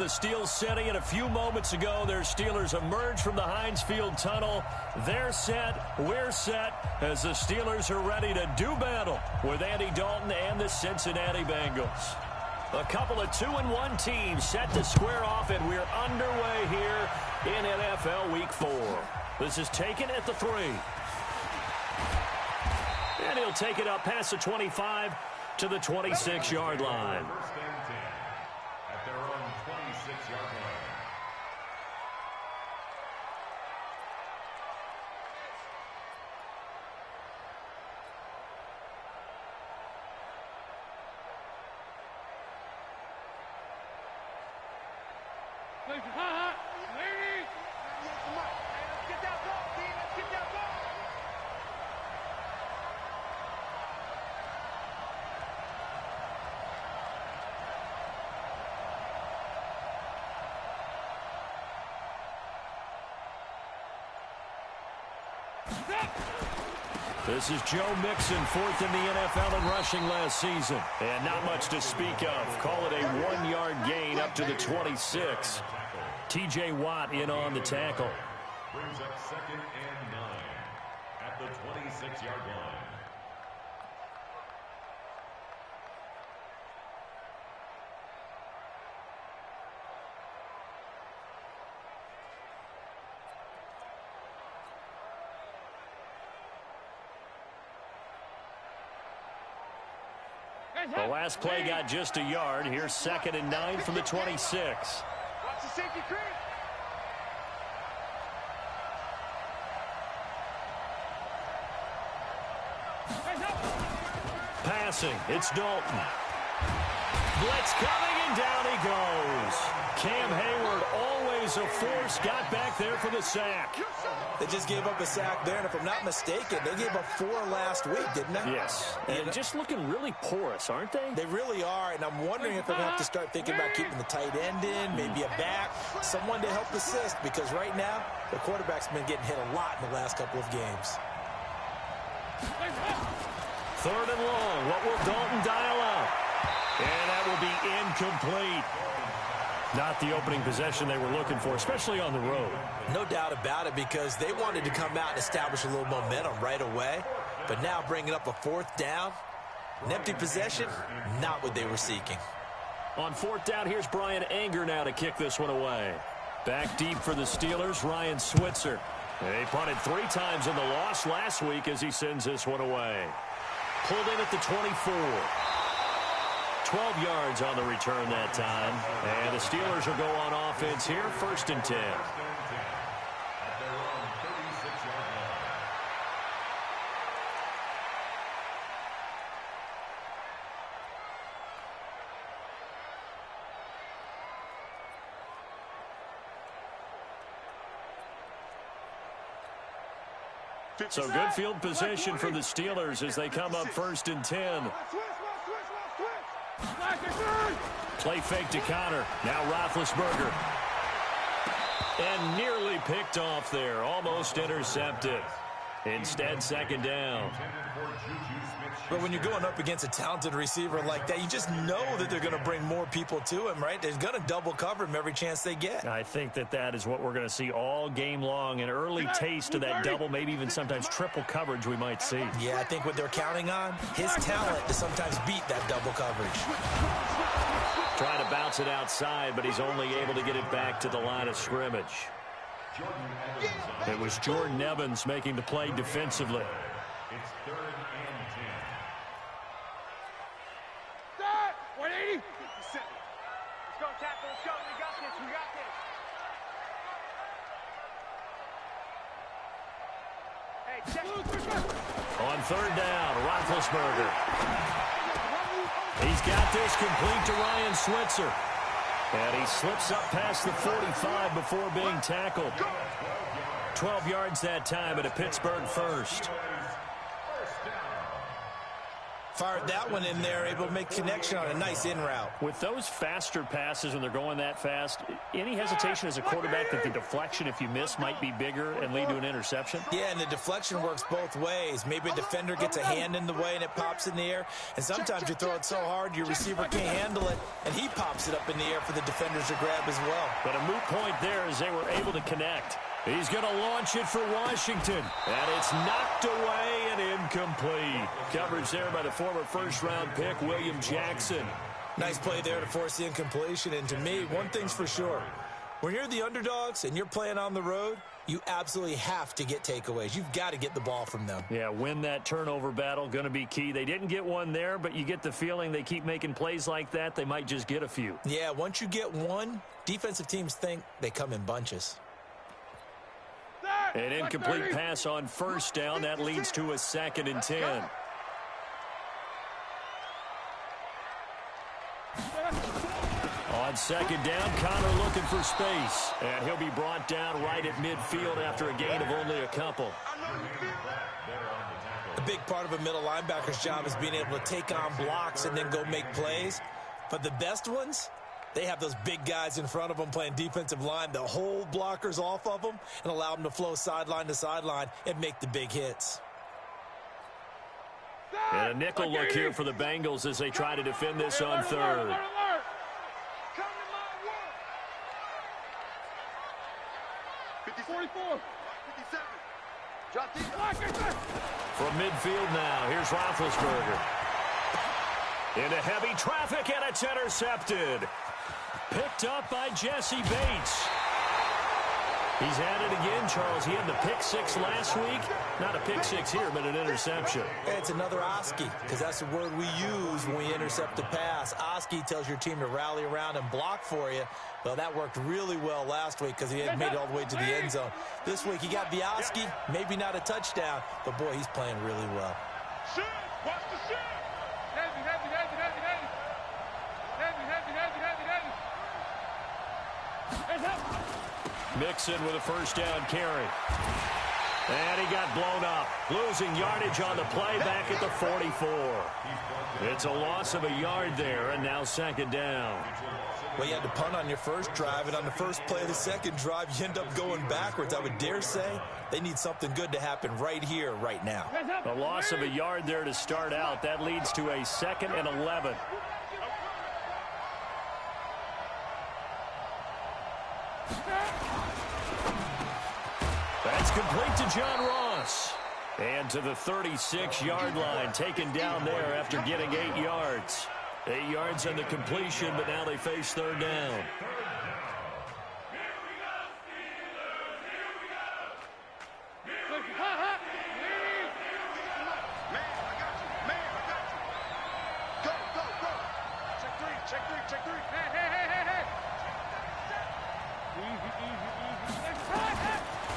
The Steel City, and a few moments ago, their Steelers emerged from the Heinz Field tunnel. They're set, we're set, as the Steelers are ready to do battle with Andy Dalton and the Cincinnati Bengals. A couple of 2-1 teams set to square off, and we're underway here in NFL Week 4. This is taken at the 3. And he'll take it up past the 25 to the 26-yard line. This is Joe Mixon, 4th in the NFL in rushing last season. And not much to speak of. Call it a 1-yard gain up to the 26. T.J. Watt in on the tackle. Brings up 2nd and 9 at the 26-yard line. The last play got just a yard. Here's 2nd and 9 from the 26. Watch the safety creep. Passing, it's Dalton. Blitz coming, and down he goes. Cam Hayward, always a force, got back there for the sack. They just gave up a sack there, and if I'm not mistaken, they gave up 4 last week, didn't they? Yes, and just looking really porous, aren't they? They really are, and I'm wondering if they're going to have to start thinking about keeping the tight end in, maybe a back, someone to help assist, because right now, the quarterback's been getting hit a lot in the last couple of games. 3rd and long. What will Dalton dial up? And that will be incomplete. Not the opening possession they were looking for, especially on the road. No doubt about it, because they wanted to come out and establish a little momentum right away. But now bringing up a 4th down, an empty possession, not what they were seeking. On 4th down, here's Brian Anger now to kick this one away. Back deep for the Steelers, Ryan Switzer. They punted 3 times in the loss last week as he sends this one away. Pulled in at the 24. 12 yards on the return that time. And the Steelers will go on offense here, 1st and 10. So good field position for the Steelers as they come up 1st and 10. Play fake to Connor. Now Roethlisberger. And nearly picked off there. Almost intercepted. Instead, 2nd down. But when you're going up against a talented receiver like that, you just know that they're going to bring more people to him, right? They're going to double cover him every chance they get. I think that is what we're going to see all game long. An early taste of that double, maybe even sometimes triple coverage we might see. Yeah, I think what they're counting on, his talent to sometimes beat that double coverage. Trying to bounce it outside, but he's only able to get it back to the line of scrimmage. It was Jordan Evans making the play defensively. It's 3rd and 10. 180. Let's go, tackle. Let's go. We got this. We got this. Hey, check. On 3rd down, Roethlisberger. He's got this complete to Ryan Switzer. And he slips up past the 45 before being tackled. 12 yards that time at a Pittsburgh 1st. Fired that one in there, able to make connection on a nice in route. With those faster passes when they're going that fast, any hesitation as a quarterback that the deflection, if you miss, might be bigger and lead to an interception? Yeah, and the deflection works both ways. Maybe a defender gets a hand in the way and it pops in the air, and sometimes you throw it so hard your receiver can't handle it, and he pops it up in the air for the defenders to grab as well. But a moot point there as they were able to connect. He's going to launch it for Washington. And it's knocked away and incomplete. Coverage there by the former first-round pick, William Jackson. Nice play there to force the incompletion. And to me, one thing's for sure. When you're the underdogs and you're playing on the road, you absolutely have to get takeaways. You've got to get the ball from them. Yeah, win that turnover battle, going to be key. They didn't get one there, but you get the feeling they keep making plays like that, they might just get a few. Yeah, once you get one, defensive teams think they come in bunches. An incomplete pass on first down. That leads to a 2nd and 10. On 2nd down, Connor looking for space. And he'll be brought down right at midfield after a gain of only a couple. A big part of a middle linebacker's job is being able to take on blocks and then go make plays. But the best ones, they have those big guys in front of them playing defensive line that hold blockers off of them and allow them to flow sideline to sideline and make the big hits. And a nickel look here for the Bengals as they try to defend this on 3rd. From midfield now, here's Roethlisberger. Into heavy traffic, and it's intercepted. Picked up by Jesse Bates. He's at it again, Charles. He had the pick 6 last week. Not a pick 6 here, but an interception. It's another Oski, because that's the word we use when we intercept a pass. Oski tells your team to rally around and block for you. Well, that worked really well last week because he had made it all the way to the end zone. This week, he got the Oski, maybe not a touchdown, but, boy, he's playing really well. Shoot! Watch the shoot! Heavy, heavy, heavy, heavy, heavy. Heavy, heavy, heavy, heavy, heavy. Mixon with a first down carry. And he got blown up. Losing yardage on the play back at the 44. It's a loss of a yard there, and now 2nd down. Well, you had to punt on your first drive, and on the first play of the second drive, you end up going backwards. I would dare say they need something good to happen right here, right now. A loss of a yard there to start out. That leads to a 2nd and 11. That's complete to John Ross. And to the 36-yard line, taken down there after getting 8 yards. 8 yards on the completion, but now they face 3rd down.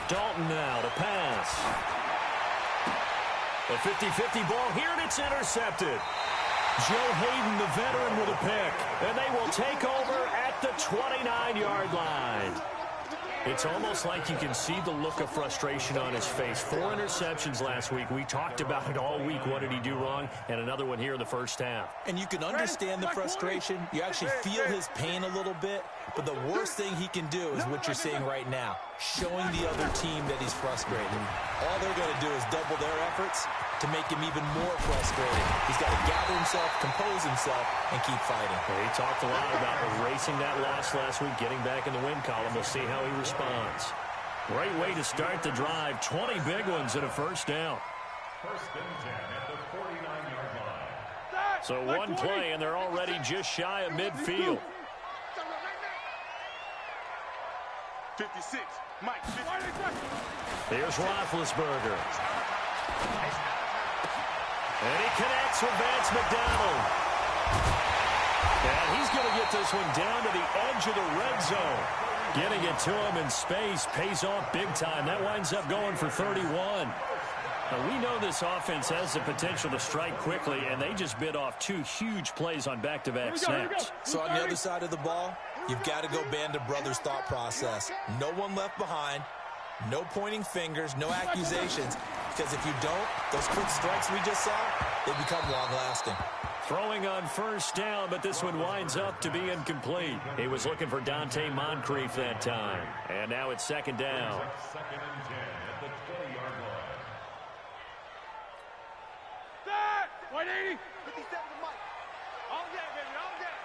Dalton now to pass. A 50-50 ball here, and it's intercepted. Joe Hayden, the veteran, with a pick. And they will take over at the 29-yard line. It's almost like you can see the look of frustration on his face. 4 interceptions last week. We talked about it all week. What did he do wrong? And another one here in the first half. And you can understand the frustration. You actually feel his pain a little bit. But the worst thing he can do is what you're seeing right now, showing the other team that he's frustrated. All they're going to do is double their efforts to make him even more frustrated. He's got to gather himself, compose himself, and keep fighting. He talked a lot about erasing that loss last week, getting back in the win column. We'll see how he responds. Great way to start the drive. 20 big ones and a first down. 1st and 10 at the 49-yard line. So one play, and they're already just shy of midfield. 56. Mike, 50. Here's Roethlisberger. And he connects with Vance McDonald. And he's going to get this one down to the edge of the red zone. Getting it to him in space pays off big time. That winds up going for 31. Now, we know this offense has the potential to strike quickly, and they just bit off 2 huge plays on back-to-back snaps. So on the other side of the ball, you've got to go band of brothers thought process. No one left behind, no pointing fingers, no accusations. Because if you don't, those quick strikes we just saw, they become long-lasting. Throwing on first down, but this one winds up to be incomplete. He was looking for Dante Moncrief that time. And now it's second down. Second and 10 at the 20-yard line. Set! 180! 57 to Mike. All day, baby, all day.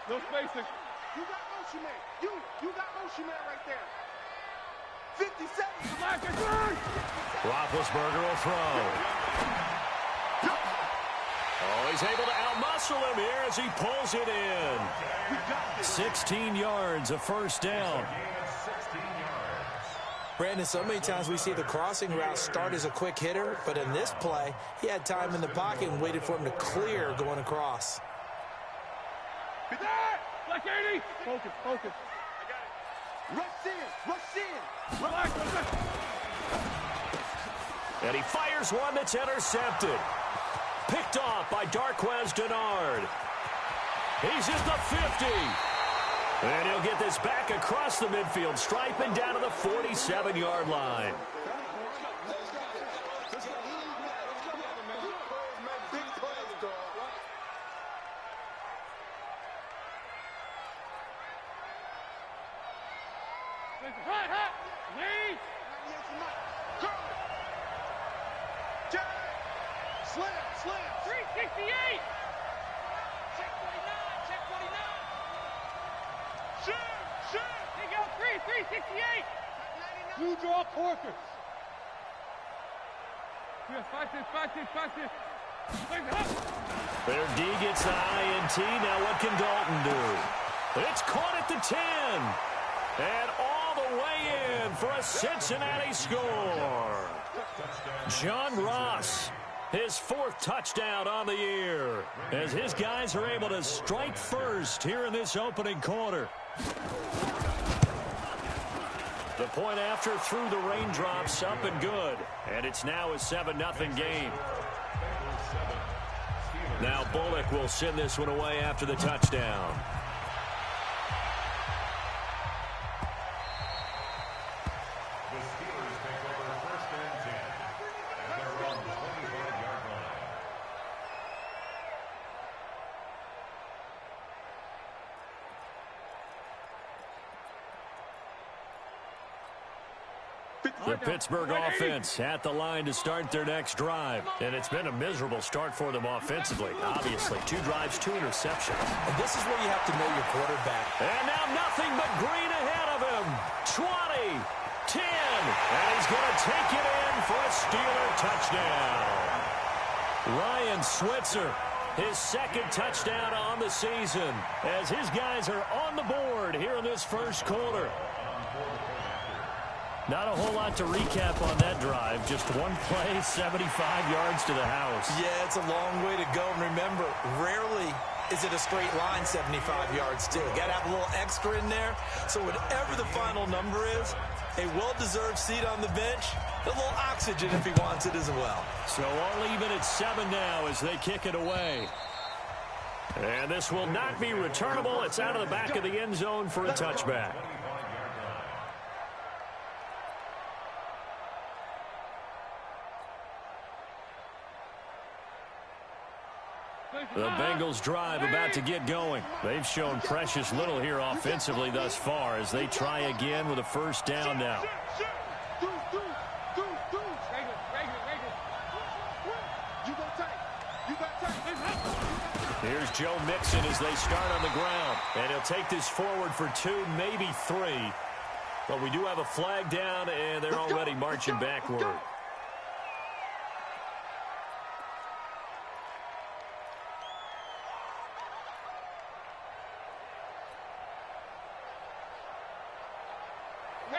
No spacing. You got motion man. You got motion man right there. 57. Roethlisberger will throw. Oh, he's able to outmuscle him here as he pulls it in. 16 yards, a first down. Brandon, so many times we see the crossing route start as a quick hitter, but in this play, he had time in the pocket and waited for him to clear going across. Black 80. Focus. I got it. Rush in. Relax. And he fires one that's intercepted. Picked off by Darquez Denard. He's at the 50. And he'll get this back across the midfield stripe and down to the 47-yard line. Slam. 368. Check 49. Shoot. They go 368. You draw Corkers. Yeah, 5-6. Their D gets the INT. Now what can Dalton do? It's caught at the 10. And all the way in for a Cincinnati score. John Ross, his fourth touchdown on the year, as his guys are able to strike first here in this opening quarter. The point after through the raindrops, up and good. And it's now a 7-0 game. Now Bullock will send this one away after the touchdown. The Pittsburgh offense at the line to start their next drive. And it's been a miserable start for them offensively. Obviously, 2 drives, 2 interceptions. And this is where you have to know your quarterback. And now nothing but green ahead of him. 20, 10, and he's going to take it in for a Steeler touchdown. Ryan Switzer, his second touchdown on the season, as his guys are on the board here in this first quarter. Not a whole lot to recap on that drive. Just one play, 75 yards to the house. Yeah, it's a long way to go. And remember, rarely is it a straight line 75 yards, too. Got to have a little extra in there. So whatever the final number is, a well-deserved seat on the bench, a little oxygen if he wants it as well. So all even at 7 now as they kick it away. And this will not be returnable. It's out of the back of the end zone for a touchback. The Bengals drive about to get going. They've shown precious little here offensively thus far as they try again with a first down now. Here's Joe Mixon as they start on the ground. And he'll take this forward for 2, maybe 3. But we do have a flag down, and they're already marching backward.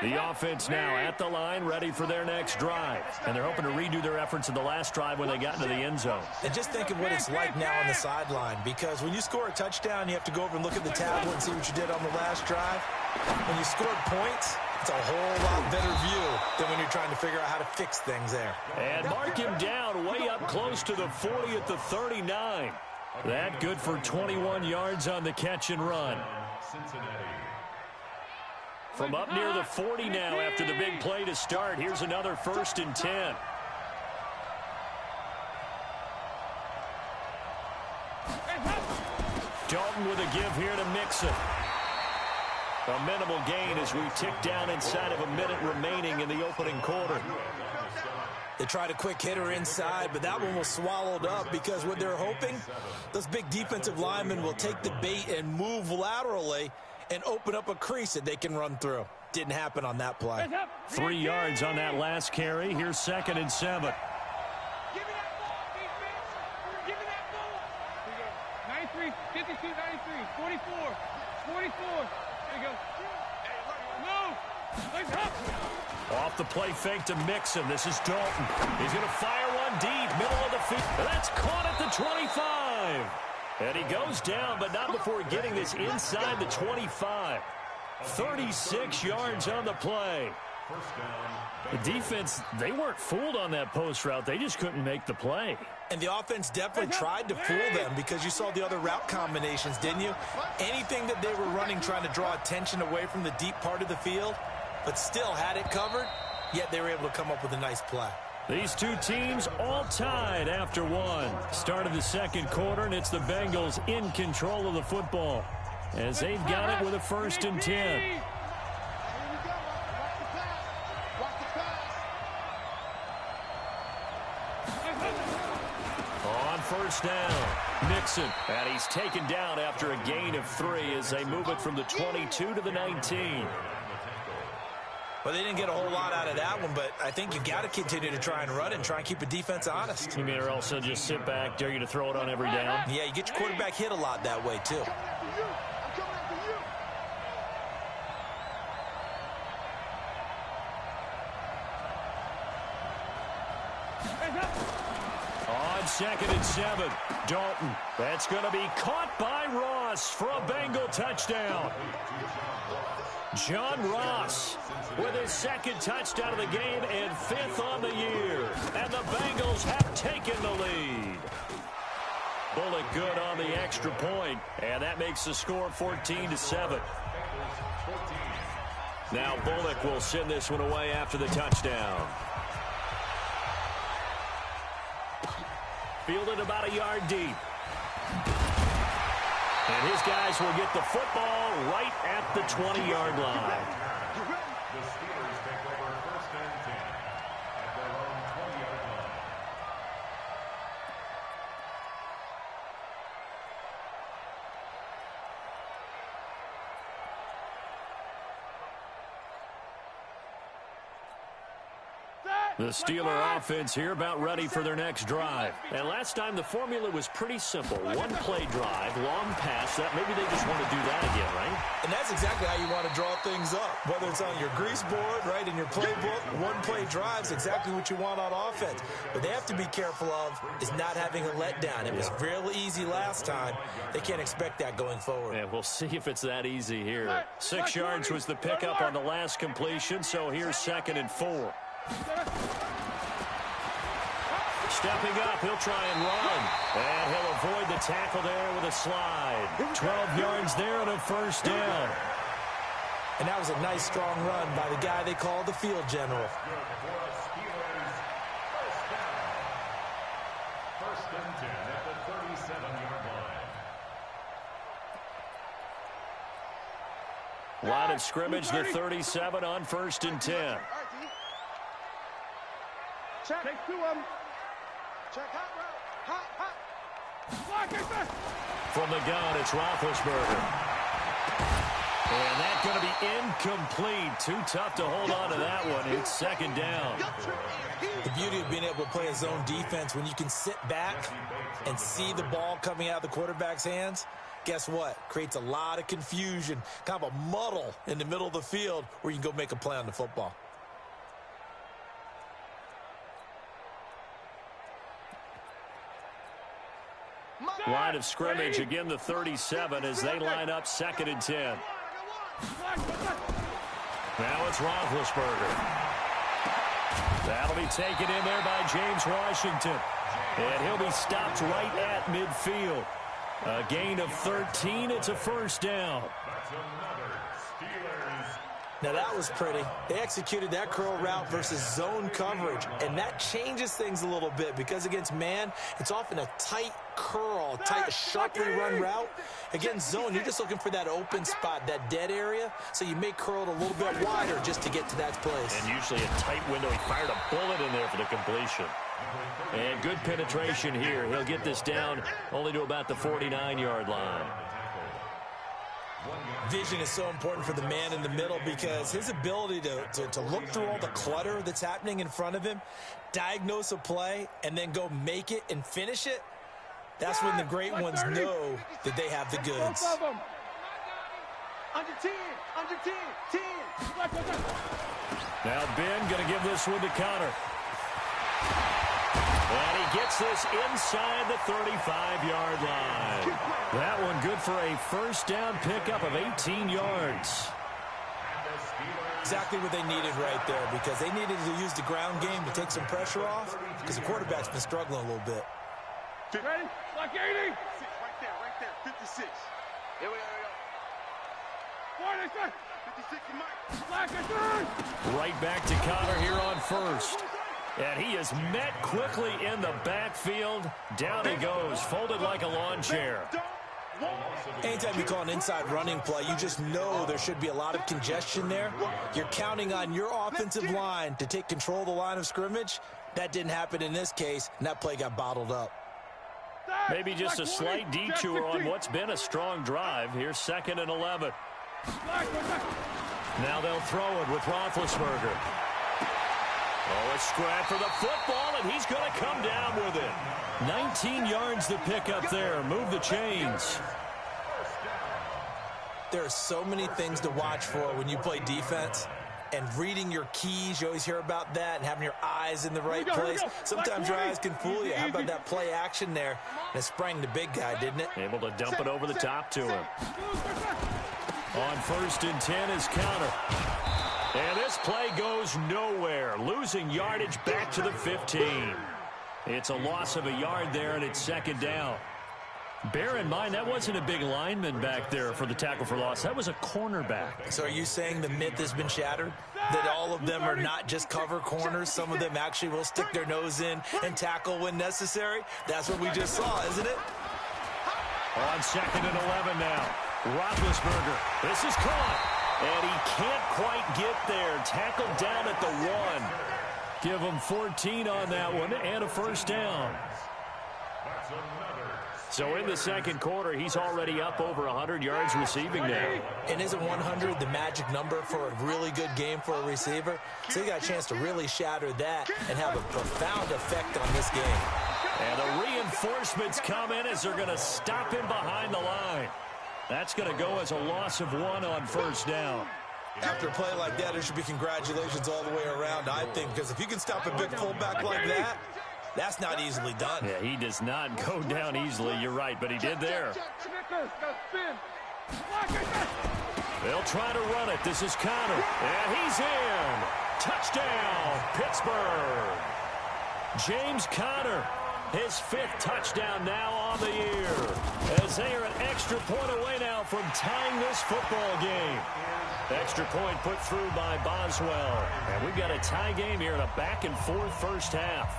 The offense now at the line, ready for their next drive. And they're hoping to redo their efforts in the last drive when they got into the end zone. And just think of what it's like now on the sideline, because when you score a touchdown, you have to go over and look at the tablet and see what you did on the last drive. When you scored points, it's a whole lot better view than when you're trying to figure out how to fix things there. And mark him down way up close to the 40 at the 39. That good for 21 yards on the catch and run. Cincinnati. From up near the 40 now after the big play to start. Here's another 1st and 10. Dalton with a give here to Mixon. A minimal gain as we tick down inside of a minute remaining in the opening quarter. They tried a quick hitter inside, but that one was swallowed up because what they're hoping, those big defensive linemen will take the bait and move laterally and open up a crease that they can run through. Didn't happen on that play. 3 yards on that last carry. Here's 2nd and 7. Give me that ball, defense. Give me that ball. 93, 52, 93, 44, 44. There you go. Move. Let's up. Off the play fake to Mixon. This is Dalton. He's going to fire one deep, middle of the field. That's caught at the 25. And he goes down, but not before getting this inside the 25. 36 yards on the play. The defense, they weren't fooled on that post route. They just couldn't make the play. And the offense definitely tried to fool them because you saw the other route combinations, didn't you? Anything that they were running trying to draw attention away from the deep part of the field, but still had it covered, yet they were able to come up with a nice play. These two teams all tied after one. Start of the second quarter, and it's the Bengals in control of the football as they've got it with a 1st and 10. On 1st down, Mixon, and he's taken down after a gain of 3 as they move it from the 22 to the 19. Well, they didn't get a whole lot out of that one, but I think you got to continue to try and run and try and keep the defense honest. You mean or also just sit back, dare you to throw it on every down? Yeah, you get your quarterback hit a lot that way, too. On 2nd and 7, Dalton. That's going to be caught by Ross for a Bengal touchdown. John Ross with his 2nd touchdown of the game and 5th on the year. And the Bengals have taken the lead. Bullock good on the extra point, and that makes the score 14-7. Now Bullock will send this one away after the touchdown. Fielded about a yard deep. And his guys will get the football right at the 20-yard line. The Steelers take over 1st and 10 at their own 20-yard line. The Steeler offense here about ready for their next drive. And last time the formula was pretty simple. One-play drive, long pass. That maybe they just want to do that again, right? And that's exactly how you want to draw things up. Whether it's on your grease board, right, in your playbook, one-play drives, exactly what you want on offense. What they have to be careful of is not having a letdown. It was real easy last time. They can't expect that going forward. Yeah, we'll see if it's that easy here. 6 yards was the pickup on the last completion, so here's 2nd and 4. Stepping up, he'll try and run. And he'll avoid the tackle there with a slide. 12 yards there and a 1st down. And that was a nice, strong run by the guy they call the field general. First and 10 at the 37-yard line. Line of scrimmage, the 37 on 1st and 10. Check. Take 2 of them. Check hot route. Hot. Block it back. From the gun, it's Roethlisberger. And that's going to be incomplete. Too tough to hold on to that one. It's 2nd down. The beauty of being able to play a zone defense, when you can sit back and see the ball coming out of the quarterback's hands, guess what? Creates a lot of confusion, kind of a muddle in the middle of the field where you can go make a play on the football. Line of scrimmage, again the 37 as they line up 2nd and 10. Now it's Roethlisberger. That'll be taken in there by James Washington. And he'll be stopped right at midfield. A gain of 13. It's a 1st down. That's another Steelers Now that was pretty. They executed that curl route versus zone coverage, and that changes things a little bit because against man, it's often a tight curl, tight, sharply run route. Against zone, you're just looking for that open spot, that dead area, so you may curl it a little bit wider just to get to that place. And usually a tight window. He fired a bullet in there for the completion. And good penetration here. He'll get this down only to about the 49-yard line. Vision is so important for the man in the middle because his ability to look through all the clutter that's happening in front of him, diagnose a play, and then go make it and finish it, that's when the great ones know that they have the goods. Under 10, under 10, 10. Now Ben going to give this one to Connor. And he gets this inside the 35-yard line. That one good for a first down pickup of 18 yards. Exactly what they needed right there because they needed to use the ground game to take some pressure off because the quarterback's been struggling a little bit. Ready? Like 80. Right there. 56. Here we go. 56 to Mike. Right back to Connor here on first. And he is met quickly in the backfield. Down he goes, folded like a lawn chair. Anytime you call an inside running play, you just know there should be a lot of congestion there. You're counting on your offensive line to take control of the line of scrimmage. That didn't happen in this case, and that play got bottled up. Maybe just a slight detour on what's been a strong drive. Here's 2nd and 11. Now they'll throw it with Roethlisberger. Oh, a scrap for the football, and he's going to come down with it. 19 yards to pick up there. Move the chains. There are so many things to watch for when you play defense. And reading your keys, you always hear about that, and having your eyes in the right place. Sometimes your eyes can fool you. How about that play action there? And it sprang the big guy, didn't it? Able to dump it over the top to him. On 1st and 10 is Connor. And this play goes nowhere. Losing yardage back to the 15. It's a loss of a yard there, and it's 2nd down. Bear in mind, that wasn't a big lineman back there for the tackle for loss. That was a cornerback. So are you saying the myth has been shattered? That all of them are not just cover corners? Some of them actually will stick their nose in and tackle when necessary? That's what we just saw, isn't it? On 2nd and 11 now. Roethlisberger. This is caught. And he can't quite get there. Tackled down at the 1. Give him 14 on that one and a first down. So in the 2nd quarter, he's already up over 100 yards receiving now. And isn't 100 the magic number for a really good game for a receiver? So he got a chance to really shatter that and have a profound effect on this game. And the reinforcements come in as they're going to stop him behind the line. That's going to go as a loss of 1 on first down. After a play like that, there should be congratulations all the way around, I think, because if you can stop a big fullback like that, that's not easily done. Yeah, he does not go down easily. You're right, but he did there. They'll try to run it. This is Connor. And he's in. Touchdown, Pittsburgh. James Conner, his 5th touchdown now on the year. As they are an extra point away now from tying this football game. Extra point put through by Boswell. And we've got a tie game here in a back-and-forth first half.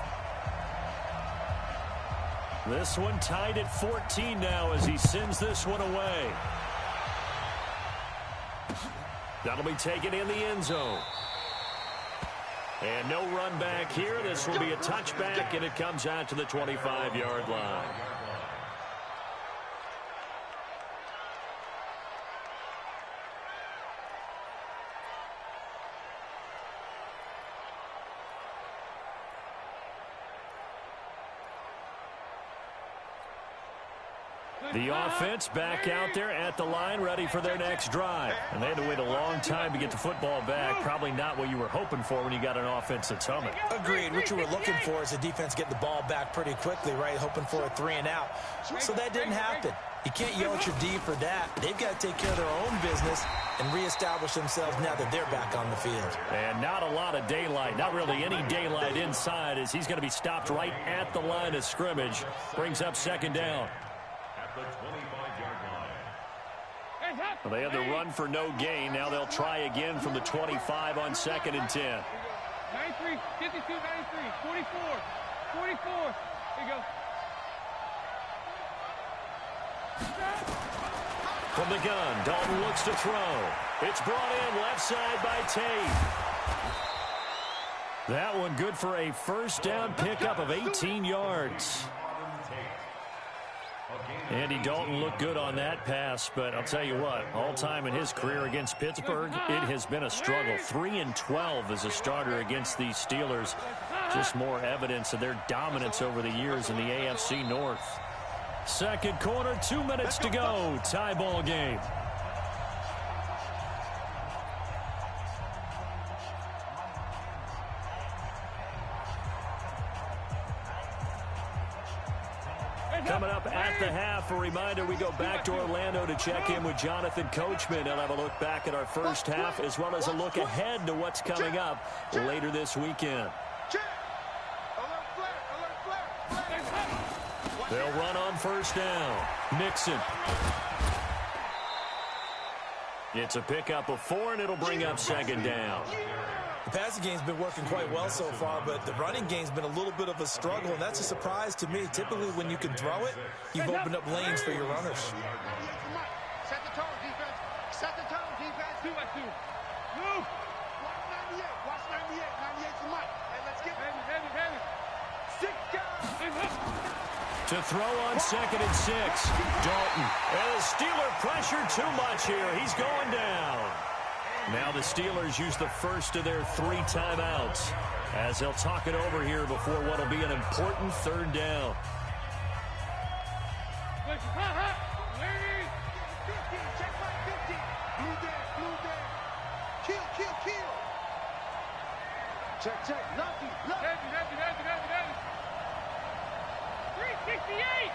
This one tied at 14 now as he sends this one away. That'll be taken in the end zone. And no run back here. This will be a touchback, and it comes out to the 25-yard line. The offense back out there at the line, ready for their next drive. And they had to wait a long time to get the football back. Probably not what you were hoping for when you got an offense that's humming. Agreed. What you were looking for is the defense getting the ball back pretty quickly, right? Hoping for a 3 and out. So that didn't happen. You can't yell at your D for that. They've got to take care of their own business and reestablish themselves now that they're back on the field. And not a lot of daylight. Not really any daylight inside as he's going to be stopped right at the line of scrimmage. Brings up 2nd down. At the 25-yard line. Hey, Well, they had the run for no gain. Now they'll try again from the 25 on 2nd and 10. 93, 52, 93, 44, 44. There you go. From the gun, Dalton looks to throw. It's brought in left side by Tate. That one good for a first down pickup of 18 yards. Andy Dalton looked good on that pass, but I'll tell you what, all time in his career against Pittsburgh, it has been a struggle. 3-12 as a starter against these Steelers. Just more evidence of their dominance over the years in the AFC North. Second quarter, 2 minutes to go. Tie ball game. Coming up at the half, a reminder, we go back to Orlando to check in with Jonathan Coachman. He'll have a look back at our first half as well as a look ahead to what's coming up later this weekend. They'll run on first down. Mixon. It's a pickup of 4, and it'll bring up second down. The passing game's been working quite well so far, but the running game's been a little bit of a struggle, and that's a surprise to me. Typically, when you can throw it, you've opened up lanes for your runners. Set the tone, defense. Set the tone, defense. 2 by 2. Move. Watch 98. Watch 98. 98's the mic. Hey, let's get heavy. 6 guys. To throw on 2nd and 6. Dalton. And the Steeler pressure too much here. He's going down. Now the Steelers use the first of their 3 timeouts as they'll talk it over here before what will be an important third down. 50. Check by 50. Blue dead. Kill. Check. Lucky. Heavy. 368.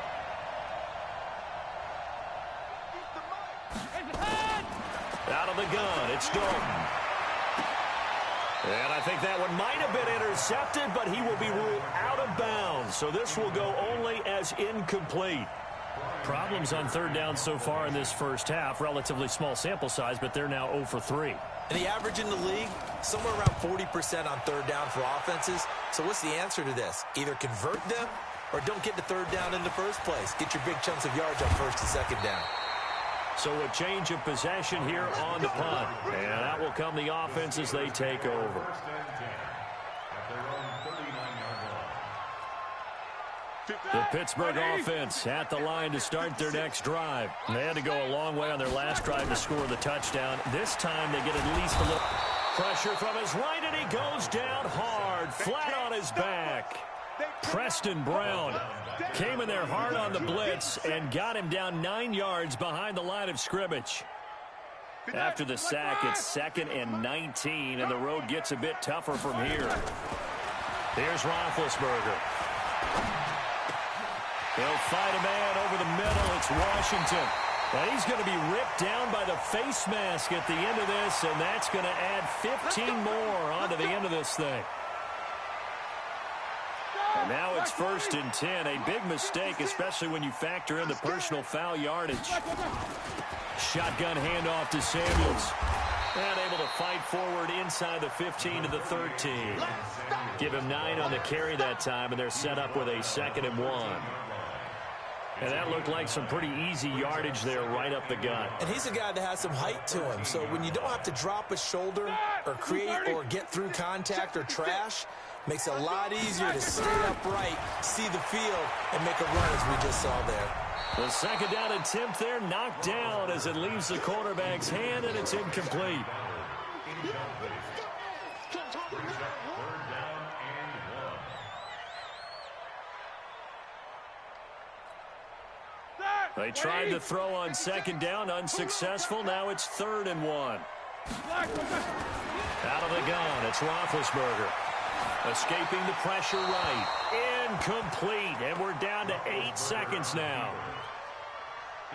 Out of the gun, it's Dalton. And I think that one might have been intercepted, but he will be ruled out of bounds. So this will go only as incomplete. Problems on third down so far in this first half. Relatively small sample size, but they're now 0 for 3. And the average in the league, somewhere around 40% on third down for offenses. So what's the answer to this? Either convert them or don't get to third down in the first place. Get your big chunks of yards on first and second down. So a change of possession here on the punt. And that will come the offense as they take over. The Pittsburgh offense at the line to start their next drive. They had to go a long way on their last drive to score the touchdown. This time they get at least a little pressure from his right, and he goes down hard, flat on his back. Preston Brown came in there hard on the blitz and got him down 9 yards behind the line of scrimmage. After the sack, it's 2nd and 19, and the road gets a bit tougher from here. Here's Roethlisberger. They'll fight a man over the middle. It's Washington. And he's going to be ripped down by the face mask at the end of this, and that's going to add 15 more onto the end of this thing. And now it's 1st and 10. A big mistake, especially when you factor in the personal foul yardage. Shotgun handoff to Samuels. And able to fight forward inside the 15 to the 13. Give him 9 on the carry that time, and they're set up with a 2nd and 1. And that looked like some pretty easy yardage there right up the gut. And he's a guy that has some height to him. So when you don't have to drop a shoulder or create or get through contact or trash, makes it a lot easier to stay upright, see the field, and make a run as we just saw there. The 2nd down attempt there knocked down as it leaves the quarterback's hand, and it's incomplete. They tried to throw on 2nd down, unsuccessful. Now it's 3rd and 1. Out of the gun, it's Roethlisberger. Escaping the pressure right. Incomplete, and we're down to 8 seconds now.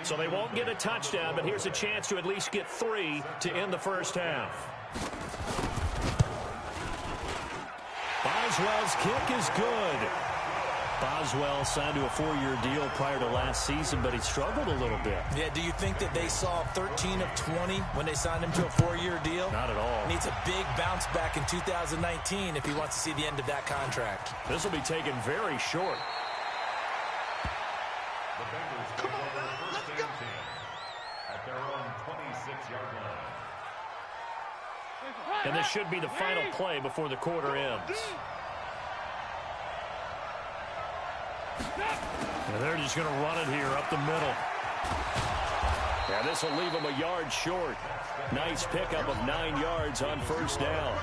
So they won't get a touchdown, but here's a chance to at least get 3 to end the first half. Boswell's kick is good. Boswell signed to a 4-year deal prior to last season, but he struggled a little bit. Yeah, do you think that they saw 13 of 20 when they signed him to a 4-year deal? Not at all. Needs a big bounce back in 2019 if he wants to see the end of that contract. This will be taken very short. The Bengals take over first and 10 at their own 26-yard line. And this should be the final play before the quarter ends. And they're just going to run it here up the middle. And this will leave them a yard short. Nice pickup of 9 yards on first down.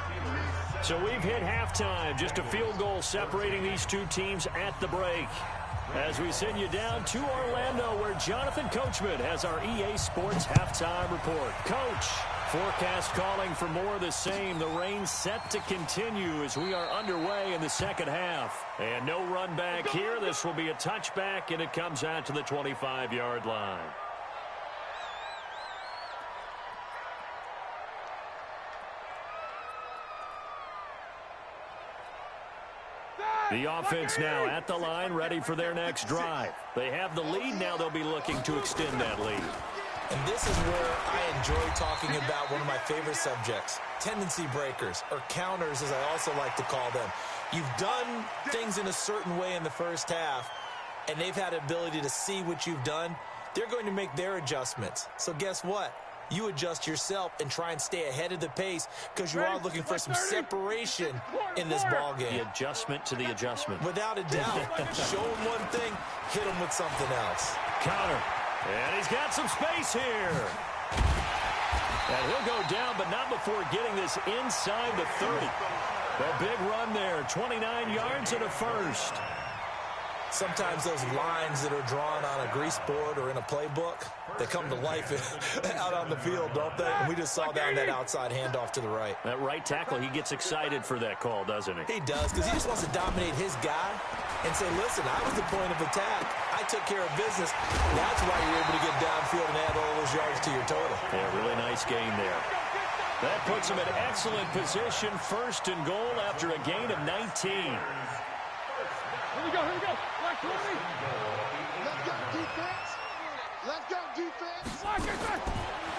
So we've hit halftime. Just a field goal separating these two teams at the break. As we send you down to Orlando, where Jonathan Coachman has our EA Sports halftime report. Coach, forecast calling for more of the same. The rain set to continue as we are underway in the second half. And no run back here. This will be a touchback, and it comes out to the 25-yard line. The offense now at the line, ready for their next drive. They have the lead. Now they'll be looking to extend that lead. And this is where I enjoy talking about one of my favorite subjects, tendency breakers, or counters as I also like to call them. You've done things in a certain way in the first half, and they've had the ability to see what you've done. They're going to make their adjustments. So guess what? You adjust yourself and try and stay ahead of the pace because you are looking for some separation in this ball game. The adjustment to the adjustment. Without a doubt. Show him one thing, hit him with something else. Counter. And he's got some space here. And he'll go down, but not before getting this inside the 30. A big run there, 29 yards and a first. Sometimes those lines that are drawn on a grease board or in a playbook, they come to life out on the field, don't they? And we just saw down that outside handoff to the right. That right tackle, he gets excited for that call, doesn't he? He does, because he just wants to dominate his guy and say, listen, I was the point of attack. I took care of business. That's why you're able to get downfield and add all those yards to your total. Yeah, really nice gain there. That puts him in excellent position, first and goal after a gain of 19. Here we go, here we go. Let's go, defense. Let's go, defense.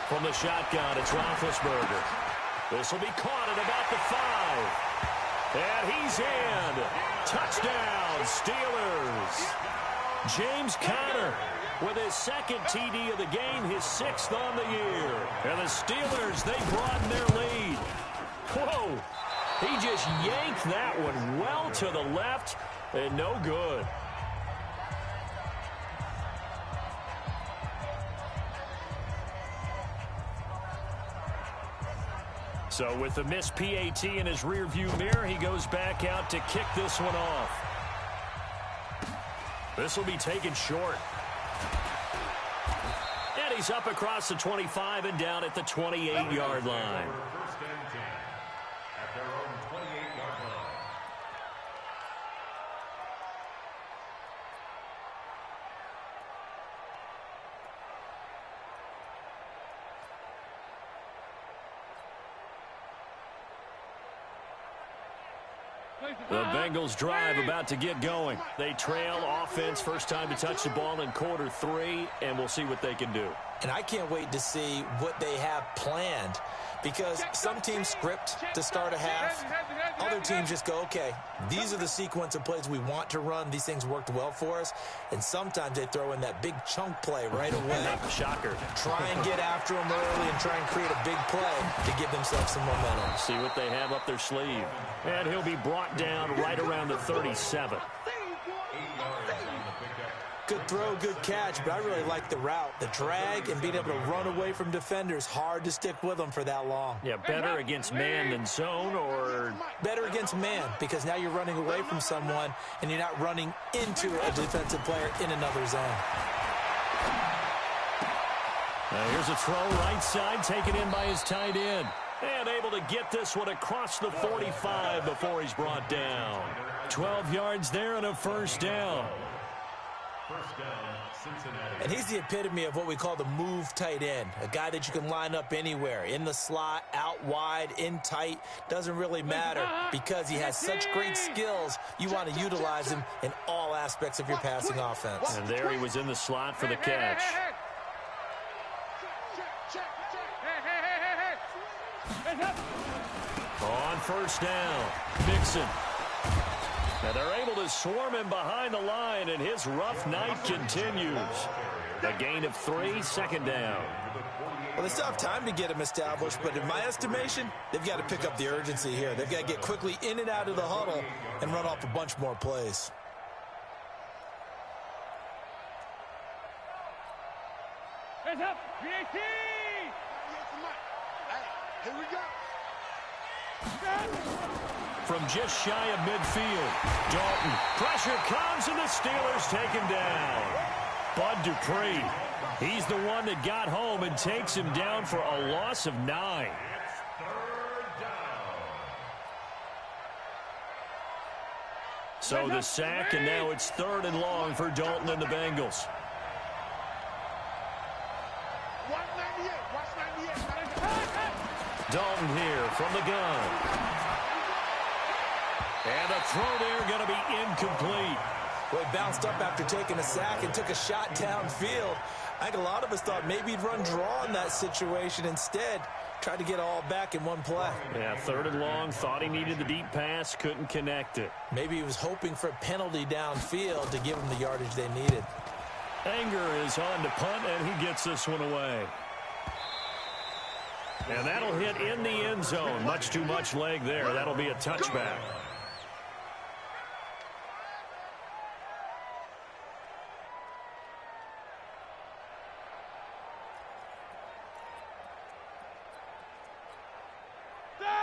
From the shotgun, it's Roethlisberger. This will be caught at about the 5. And he's in. Touchdown, Steelers. James Conner with his second TD of the game, his 6th on the year. And the Steelers, they broaden their lead. Whoa. He just yanked that one well to the left. And no good. So with the missed PAT in his rearview mirror, he goes back out to kick this one off. This will be taken short. And he's up across the 25 and down at the 28-yard line. First and 10 at their own 28-yard line. The Bengals drive about to get going. They trail offense, first time to touch the ball in quarter 3, and we'll see what they can do. And I can't wait to see what they have planned, because some teams script to start a half. Other teams just go, okay, these are the sequence of plays we want to run. These things worked well for us. And sometimes they throw in that big chunk play right away. Shocker. Try and get after them early and try and create a big play to give themselves some momentum. See what they have up their sleeve. And he'll be brought down right around the 37. Good throw, good catch, but I really like the route. The drag and being able to run away from defenders, hard to stick with them for that long. Yeah, better against man than zone, or better against man, because now you're running away from someone and you're not running into a defensive player in another zone. Here's a throw right side, taken in by his tight end. And able to get this one across the 45 before he's brought down. 12 yards there and a first down. First down, Cincinnati. And he's the epitome of what we call the move tight end, a guy that you can line up anywhere, in the slot, out wide, in tight, doesn't really matter because he has such great skills. You want to utilize him in all aspects of your passing offense. And there he was in the slot for the catch. On first down, Mixon. And they're able to swarm him behind the line, and his rough night continues. A gain of 3, second down. Well, they still have time to get him established, but in my estimation, they've got to pick up the urgency here. They've got to get quickly in and out of the huddle and run off a bunch more plays. Hands up, BAT! Here we go. From just shy of midfield, Dalton. Pressure comes, and the Steelers take him down. Bud Dupree, he's the one that got home and takes him down for a loss of 9. So the sack, and now it's 3rd and long for Dalton and the Bengals. Dalton here from the gun. And the throw there going to be incomplete. Well, he bounced up after taking a sack and took a shot downfield. I think a lot of us thought maybe he'd run draw in that situation. Instead, tried to get it all back in one play. Yeah, 3rd and long, thought he needed the deep pass, couldn't connect it. Maybe he was hoping for a penalty downfield to give him the yardage they needed. Anger is on to punt, and he gets this one away. And that'll hit in the end zone. Much too much leg there. That'll be a touchback.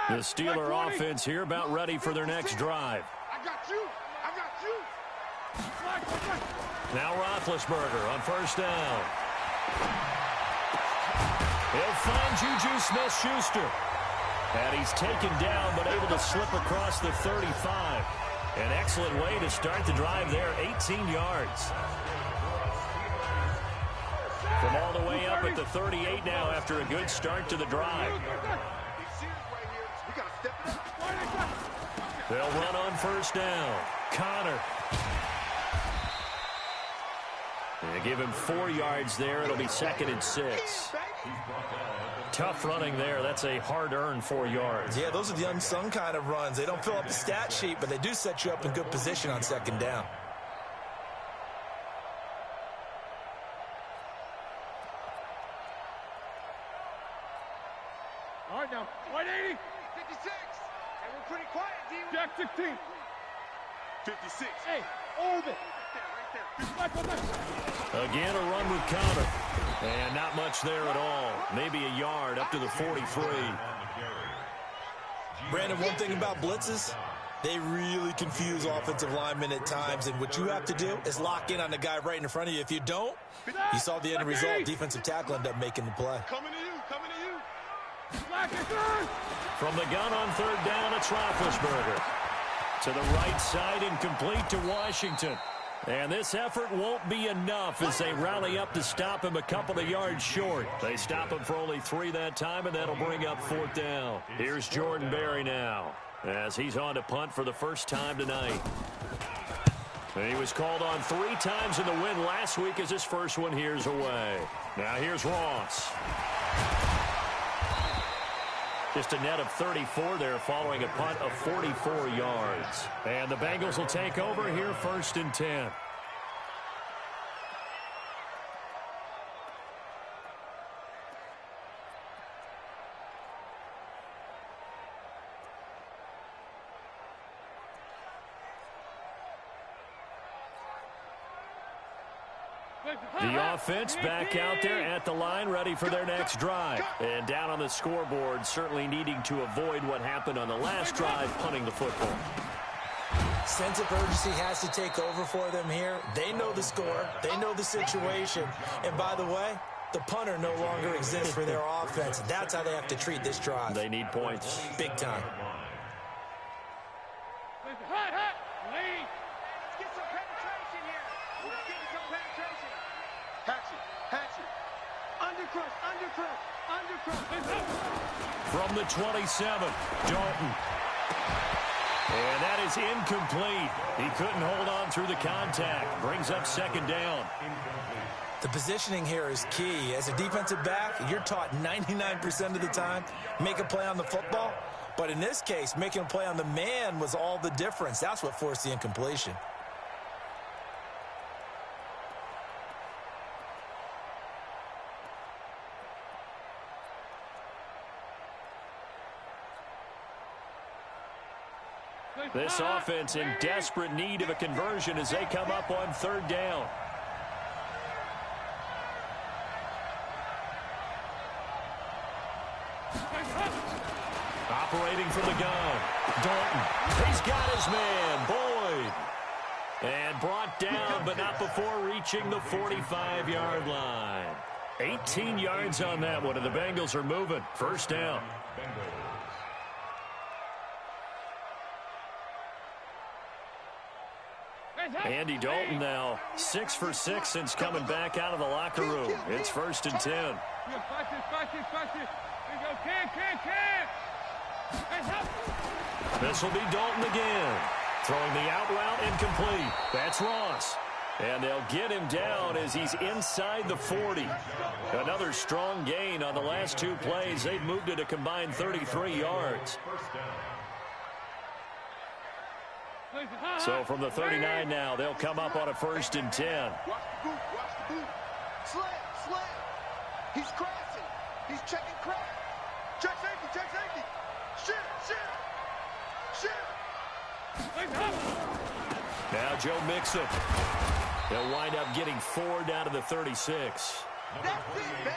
The Steeler offense here about ready for their next drive. I got you. I got you. Now Roethlisberger on first down. He'll find Juju Smith-Schuster. And he's taken down but able to slip across the 35. An excellent way to start the drive there, 18 yards. From all the way up at the 38 now after a good start to the drive. They'll run on first down. Connor. They give him 4 yards there. It'll be 2nd and 6. Tough running there. That's a hard-earned 4 yards. Yeah, those are the unsung kind of runs. They don't fill up the stat sheet, but they do set you up in good position on 2nd down. All right, now, 180. 56. And we're pretty quiet, D. Jack 16. 56. Hey, over. Right there. Again, a run with Connor. And not much there at all. Maybe a yard up to the 43. Brandon, one thing about blitzes, they really confuse offensive linemen at times, and what you have to do is lock in on the guy right in front of you. If you don't, you saw the end result. Defensive tackle ended up making the play. Coming to you, coming to you. From the gun on 3rd down, it's Roethlisberger. To the right side, incomplete to Washington. And this effort won't be enough as they rally up to stop him a couple of yards short. They stop him for only 3 that time, and that'll bring up 4th down. Here's Jordan Berry now as he's on to punt for the first time tonight. And he was called on 3 times in the win last week as his first one here's away. Now here's Ross. Just a net of 34 there following a punt of 44 yards. And the Bengals will take over here 1st and 10. The offense back out there at the line, ready for their next drive. And down on the scoreboard, certainly needing to avoid what happened on the last drive, punting the football. Sense of urgency has to take over for them here. They know the score. They know the situation. And by the way, the punter no longer exists for their offense. That's how they have to treat this drive. They need points. Big time. Let's get some penetration here. Let's get some penetration. From the 27, Dalton. And that is incomplete. He couldn't hold on through the contact. Brings up second down. The positioning here is key. As a defensive back, you're taught 99% of the time, make a play on the football. But in this case, making a play on the man was all the difference. That's what forced the incompletion. This offense in desperate need of a conversion as they come up on third down. Operating from the gun, Dalton. He's got his man, Boyd. And brought down, but not before reaching the 45-yard line. 18 yards on that one, and the Bengals are moving. First down. Andy Dalton now 6 for 6 since coming back out of the locker room. It's first and 10. This will be Dalton again. Throwing the out route incomplete. That's Ross. And they'll get him down as he's inside the 40. Another strong gain on the last two plays. They've moved it a combined 33 yards. So from the 39 now, they'll come up on a first and 10. Watch the boot. Slam. He's crashing. He's checking crash. Check safety. Shit. Now Joe Mixon. They'll wind up getting 4 down to the 36.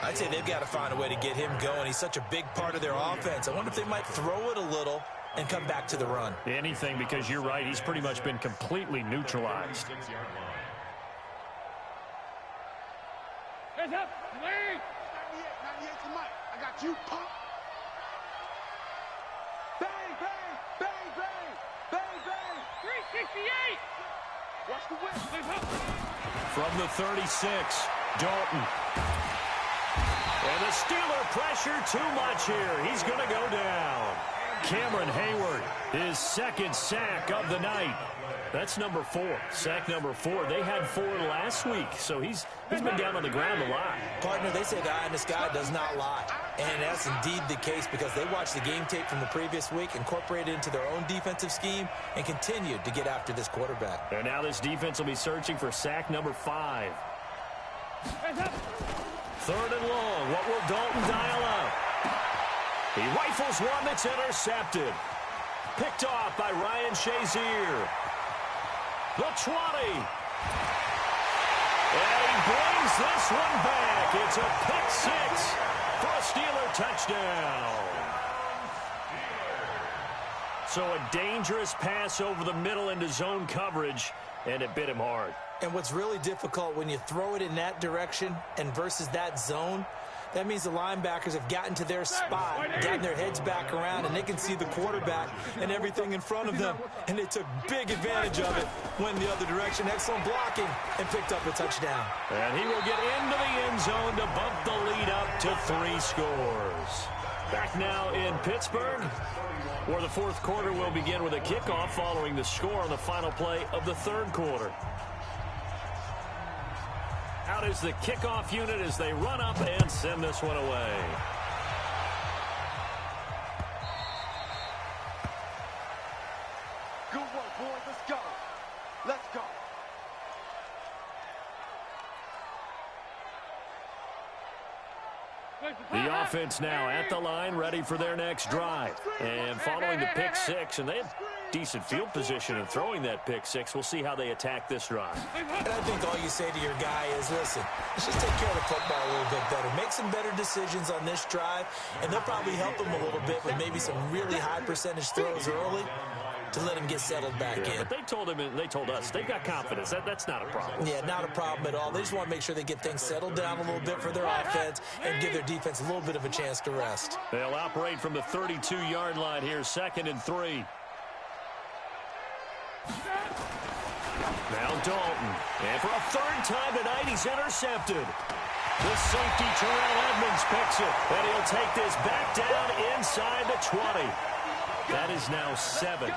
I'd say they've got to find a way to get him going. He's such a big part of their offense. I wonder if they might throw it a little and come back to the run. Anything, because you're right. He's pretty much been completely neutralized. Heads up. 98 to Mike. I got you, pump. Bang. 368. Watch the whip. From the 36, Dalton. And the Steeler pressure too much here. He's going to go down. Cameron Hayward, his second sack of the night. That's number 4. Sack number 4. They had 4 last week, so he's been down on the ground a lot. Partner, they say the eye in the sky does not lie. And that's indeed the case because they watched the game tape from the previous week, incorporated it into their own defensive scheme, and continued to get after this quarterback. And now this defense will be searching for sack number 5. Third and long. What will Dalton dial up? He rifles one that's intercepted. Picked off by Ryan Shazier. The 20. And he brings this one back. It's a pick 6 for a Steeler touchdown. So a dangerous pass over the middle into zone coverage, and it bit him hard. And what's really difficult when you throw it in that direction and versus that zone, that means the linebackers have gotten to their spot, gotten their heads back around, and they can see the quarterback and everything in front of them. And they took big advantage of it, went the other direction, excellent blocking, and picked up a touchdown. And he will get into the end zone to bump the lead up to 3 scores. Back now in Pittsburgh, where the fourth quarter will begin with a kickoff following the score on the final play of the third quarter. Out is the kickoff unit as they run up and send this one away. Good work, boys. Let's go. The offense now at the line, ready for their next drive. And following the pick 6, and they have decent field position in throwing that pick 6. We'll see how they attack this drive. And I think all you say to your guy is, listen, let's just take care of the football a little bit better. Make some better decisions on this drive, and they'll probably help him a little bit with maybe some really high percentage throws early to let him get settled back in. But they told him, and they told us, they've got confidence. That's not a problem. Yeah, not a problem at all. They just want to make sure they get things settled down a little bit for their offense and give their defense a little bit of a chance to rest. They'll operate from the 32-yard line here, 2nd and 3. Now Dalton. And for a third time tonight, he's intercepted. The safety, Terrell Edmonds, picks it, and he'll take this back down inside the 20. That is now seven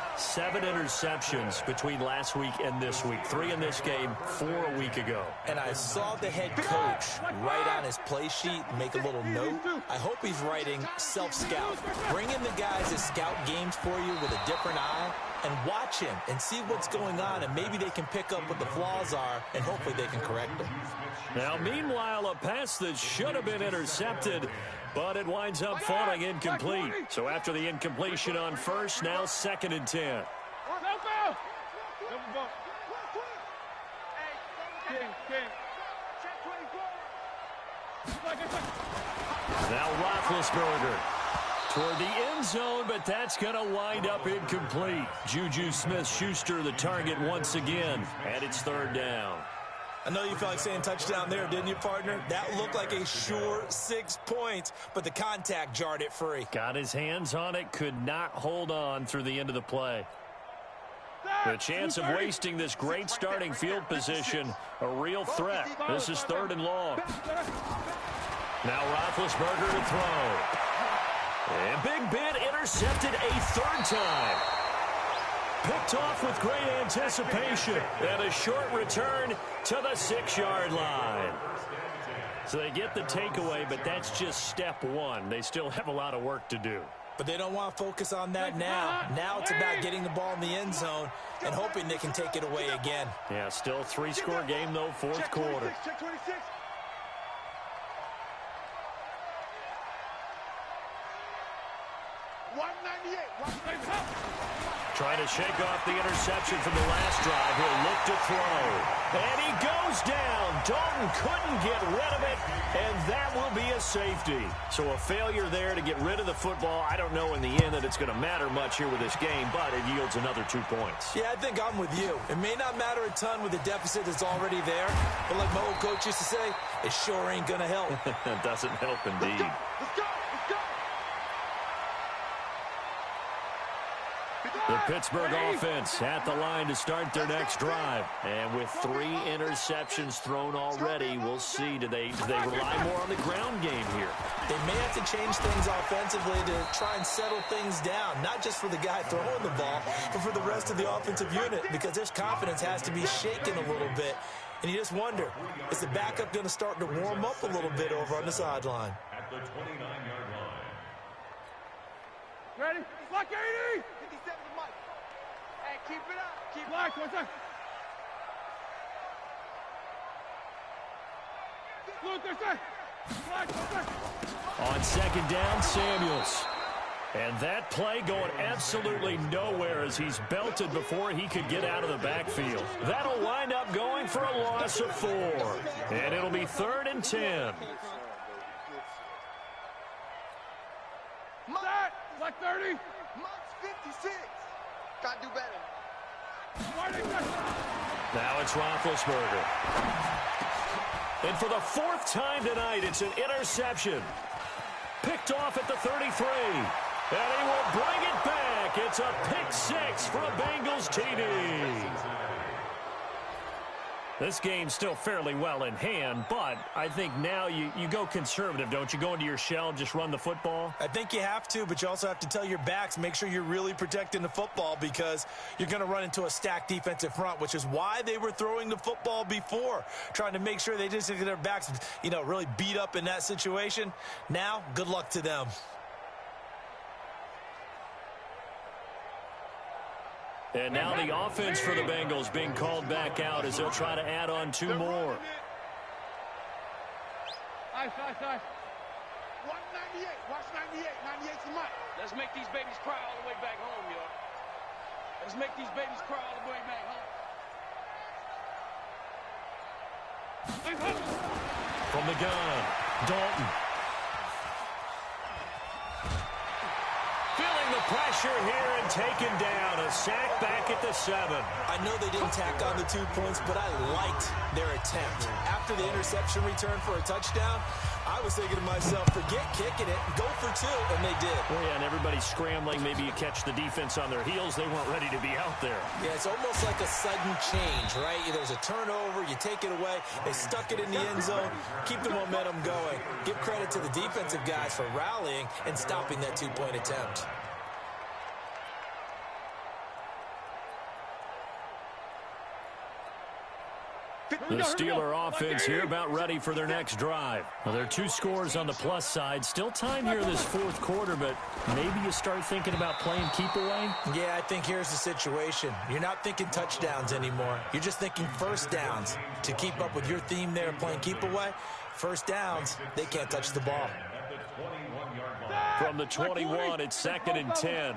interceptions between last week and this week. 3 in this game, 4 a week ago. And I saw the head coach write on his play sheet, make a little note. I hope he's writing self-scout. Bring in the guys that scout games for you with a different eye and watch him and see what's going on, and maybe they can pick up what the flaws are, and hopefully they can correct them. Now, meanwhile, a pass that should have been intercepted, but it winds up falling incomplete. So after the incompletion on first, now 2nd and 10. Now Roethlisberger toward the end zone, but that's going to wind up incomplete. Juju Smith-Schuster the target once again, and it's 3rd down. I know you felt like saying touchdown there, didn't you, partner? That looked like a sure 6 points, but the contact jarred it free. Got his hands on it, could not hold on through the end of the play. The chance of wasting this great starting field position, a real threat. This is 3rd and long. Now Roethlisberger to throw. And Big Ben intercepted a 3rd time. Picked off with great anticipation. And a short return to the 6-yard line. So they get the takeaway, but that's just step 1. They still have a lot of work to do. But they don't want to focus on that now. Now it's about getting the ball in the end zone and hoping they can take it away again. Yeah, still 3-score game, though, 4th quarter. Check 26. Trying to shake off the interception from the last drive. He'll look to throw. And he goes down. Dalton couldn't get rid of it, and that will be a safety. So a failure there to get rid of the football. I don't know in the end that it's going to matter much here with this game, but it yields another 2 points. Yeah, I think I'm with you. It may not matter a ton with the deficit that's already there, but like my old coach used to say, it sure ain't going to help. It doesn't help indeed. Let's go. The Pittsburgh offense at the line to start their next drive. And with 3 interceptions thrown already, we'll see. Do they rely more on the ground game here? They may have to change things offensively to try and settle things down, not just for the guy throwing the ball, but for the rest of the offensive unit, because their confidence has to be shaken a little bit. And you just wonder, is the backup going to start to warm up a little bit over on the sideline? At the 29-yard line. Ready? Lock 80! 57 to Mike. Hey, keep it up. Keep locked. What's that? Look, there's that. On 2nd down, Samuels. And that play going absolutely nowhere as he's belted before he could get out of the backfield. That'll wind up going for a loss of 4. And it'll be 3rd and 10. That, like 30. Mike's 56. Gotta do better. Now it's Roethlisberger. And for the 4th time tonight, it's an interception. Picked off at the 33. And he will bring it back. It's a pick 6 for a Bengals TD. This game's still fairly well in hand, but I think now you go conservative, don't you? Go into your shell, just run the football? I think you have to, but you also have to tell your backs, make sure you're really protecting the football because you're going to run into a stacked defensive front, which is why they were throwing the football before, trying to make sure they just get their backs, really beat up in that situation. Now, good luck to them. And now the offense for the Bengals being called back out as they'll try to add on 2 more. Nice. 198. Watch 98. 98's the Mike. Let's make these babies cry all the way back home, y'all. Let's make these babies cry all the way back home. From the gun, Dalton. Feeling the pressure here and taken down. A sack back at the 7. I know they didn't tack on the 2 points, but I liked their attempt. After the interception return for a touchdown, I was thinking to myself, forget kicking it, go for 2, and they did. Oh, yeah, and everybody's scrambling. Maybe you catch the defense on their heels. They weren't ready to be out there. Yeah, it's almost like a sudden change, right? There's a turnover, you take it away, they stuck it in the end zone, keep the momentum going. Give credit to the defensive guys for rallying and stopping that 2-point attempt. The Steeler offense here about ready for their next drive. Well, there are 2 scores on the plus side. Still time here in this 4th quarter, but maybe you start thinking about playing keep away? Yeah, I think here's the situation. You're not thinking touchdowns anymore. You're just thinking first downs. To keep up with your theme there of playing keep away, first downs, they can't touch the ball. From the 21, it's 2nd and 10.